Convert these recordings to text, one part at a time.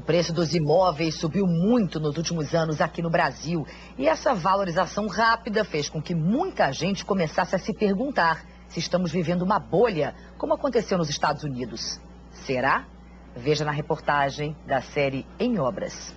O preço dos imóveis subiu muito nos últimos anos aqui no Brasil. E essa valorização rápida fez com que muita gente começasse a se perguntar se estamos vivendo uma bolha, como aconteceu nos Estados Unidos. Será? Veja na reportagem da série Em Obras.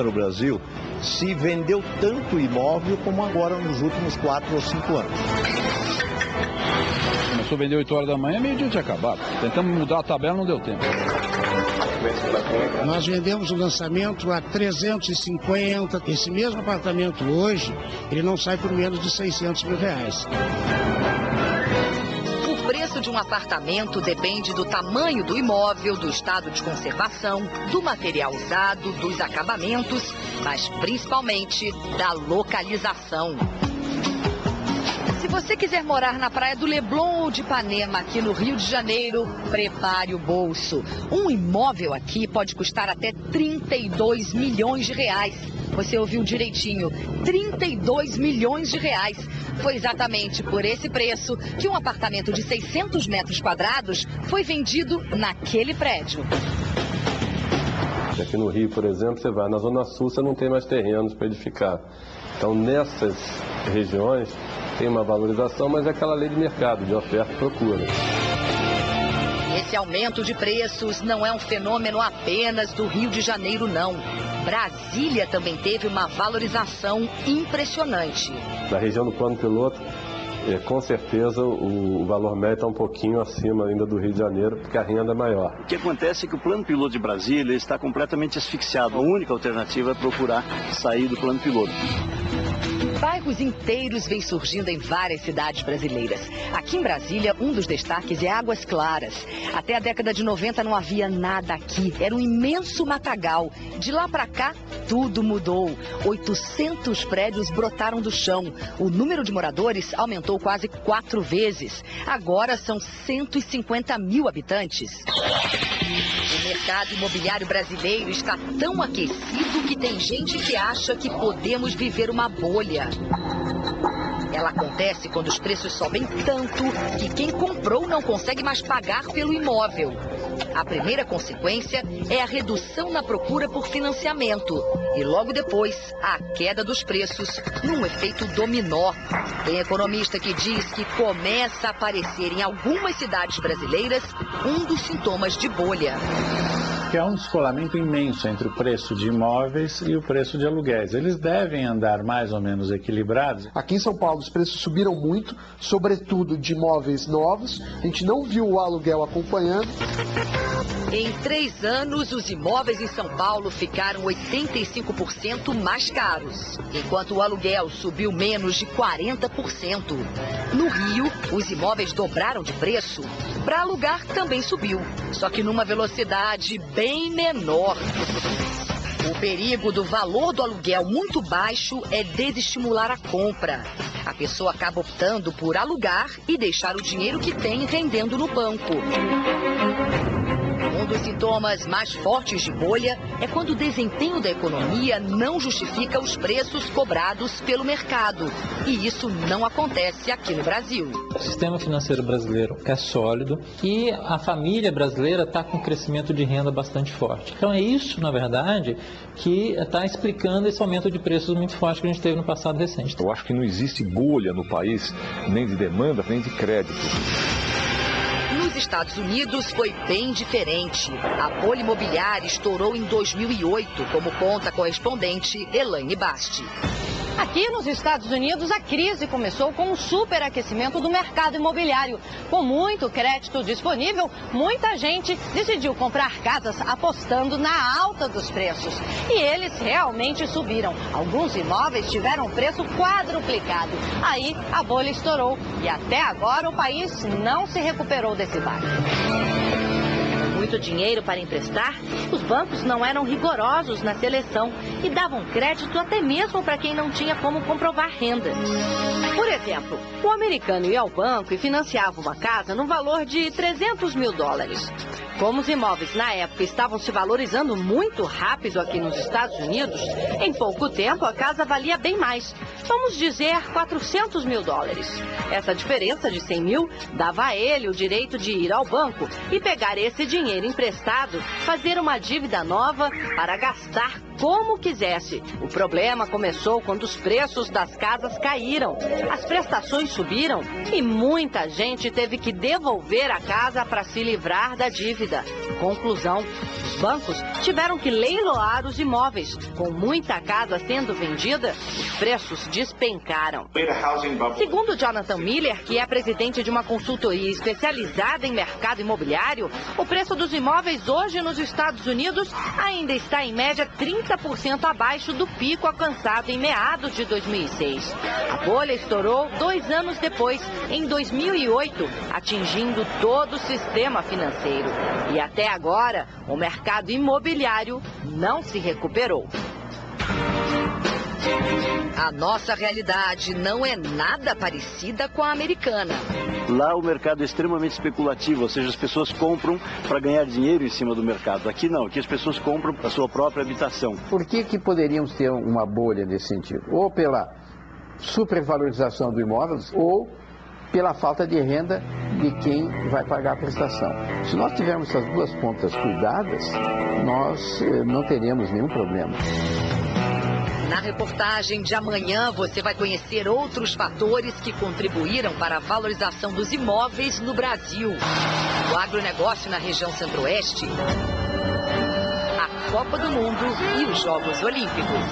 No Brasil, se vendeu tanto imóvel como agora nos últimos 4 ou 5 anos. Começou a vender 8 horas da manhã, meio-dia tinha acabado. Tentamos mudar a tabela, não deu tempo. Nós vendemos o lançamento a 350. Esse mesmo apartamento hoje, ele não sai por menos de R$600 mil. O preço de um apartamento depende do tamanho do imóvel, do estado de conservação, do material usado, dos acabamentos, mas principalmente da localização. Se você quiser morar na praia do Leblon ou de Ipanema, aqui no Rio de Janeiro, prepare o bolso. Um imóvel aqui pode custar até 32 milhões de reais. Você ouviu direitinho, 32 milhões de reais. Foi exatamente por esse preço que um apartamento de 600 metros quadrados foi vendido naquele prédio. Aqui no Rio, por exemplo, você vai na Zona Sul, você não tem mais terrenos para edificar. Então, nessas regiões, tem uma valorização, mas é aquela lei de mercado, de oferta e procura. Esse aumento de preços não é um fenômeno apenas do Rio de Janeiro, não. Brasília também teve uma valorização impressionante. Na região do Plano Piloto, com certeza o valor médio está um pouquinho acima ainda do Rio de Janeiro, porque a renda é maior. O que acontece é que o Plano Piloto de Brasília está completamente asfixiado. A única alternativa é procurar sair do Plano Piloto. Bairros inteiros vêm surgindo em várias cidades brasileiras. Aqui em Brasília, um dos destaques é Águas Claras. Até a década de 90 não havia nada aqui. Era um imenso matagal. De lá para cá, tudo mudou. 800 prédios brotaram do chão. O número de moradores aumentou quase 4 vezes. Agora são 150 mil habitantes. O mercado imobiliário brasileiro está tão aquecido que tem gente que acha que podemos viver uma bolha. Ela acontece quando os preços sobem tanto que quem comprou não consegue mais pagar pelo imóvel. A primeira consequência é a redução na procura por financiamento e logo depois a queda dos preços num efeito dominó. Tem economista que diz que começa a aparecer em algumas cidades brasileiras um dos sintomas de bolha. Que há um descolamento imenso entre o preço de imóveis e o preço de aluguéis. Eles devem andar mais ou menos equilibrados. Aqui em São Paulo os preços subiram muito, sobretudo de imóveis novos. A gente não viu o aluguel acompanhando. Em 3 anos, os imóveis em São Paulo ficaram 85% mais caros, enquanto o aluguel subiu menos de 40%. No Rio, os imóveis dobraram de preço. Para alugar também subiu, só que numa velocidade bem menor. O perigo do valor do aluguel muito baixo é desestimular a compra. A pessoa acaba optando por alugar e deixar o dinheiro que tem rendendo no banco. Um dos sintomas mais fortes de bolha é quando o desempenho da economia não justifica os preços cobrados pelo mercado. E isso não acontece aqui no Brasil. O sistema financeiro brasileiro é sólido e a família brasileira está com um crescimento de renda bastante forte. Então é isso, na verdade, que está explicando esse aumento de preços muito forte que a gente teve no passado recente. Eu acho que não existe bolha no país, nem de demanda, nem de crédito. Nos Estados Unidos foi bem diferente. A bolha imobiliária estourou em 2008, como conta a correspondente Elaine Basti. Aqui nos Estados Unidos, a crise começou com um superaquecimento do mercado imobiliário. Com muito crédito disponível, muita gente decidiu comprar casas apostando na alta dos preços. E eles realmente subiram. Alguns imóveis tiveram preço quadruplicado. Aí a bolha estourou e até agora o país não se recuperou desse baque. muito dinheiro para emprestar, os bancos não eram rigorosos na seleção e davam crédito até mesmo para quem não tinha como comprovar renda. Por exemplo, o americano ia ao banco e financiava uma casa no valor de $300 mil. Como os imóveis na época estavam se valorizando muito rápido aqui nos Estados Unidos, em pouco tempo a casa valia bem mais, vamos dizer $400 mil. Essa diferença de 100 mil dava a ele o direito de ir ao banco e pegar esse dinheiro emprestado, fazer uma dívida nova para gastar como quisesse. O problema começou quando os preços das casas caíram, as prestações subiram e muita gente teve que devolver a casa para se livrar da dívida. Conclusão, os bancos tiveram que leiloar os imóveis. Com muita casa sendo vendida, os preços despencaram. Segundo Jonathan Miller, que é presidente de uma consultoria especializada em mercado imobiliário, o preço dos imóveis hoje nos Estados Unidos ainda está em média 30% abaixo do pico alcançado em meados de 2006. A bolha estourou 2 anos depois, em 2008, atingindo todo o sistema financeiro. E até agora, o mercado imobiliário não se recuperou. A nossa realidade não é nada parecida com a americana. Lá o mercado é extremamente especulativo, ou seja, as pessoas compram para ganhar dinheiro em cima do mercado. Aqui não, aqui as pessoas compram para a sua própria habitação. Por que poderíamos ter uma bolha nesse sentido? Ou pela supervalorização do imóvel, ou pela falta de renda de quem vai pagar a prestação. Se nós tivermos essas duas pontas cuidadas, nós não teríamos nenhum problema. Na reportagem de amanhã, você vai conhecer outros fatores que contribuíram para a valorização dos imóveis no Brasil. O agronegócio na região centro-oeste, a Copa do Mundo e os Jogos Olímpicos.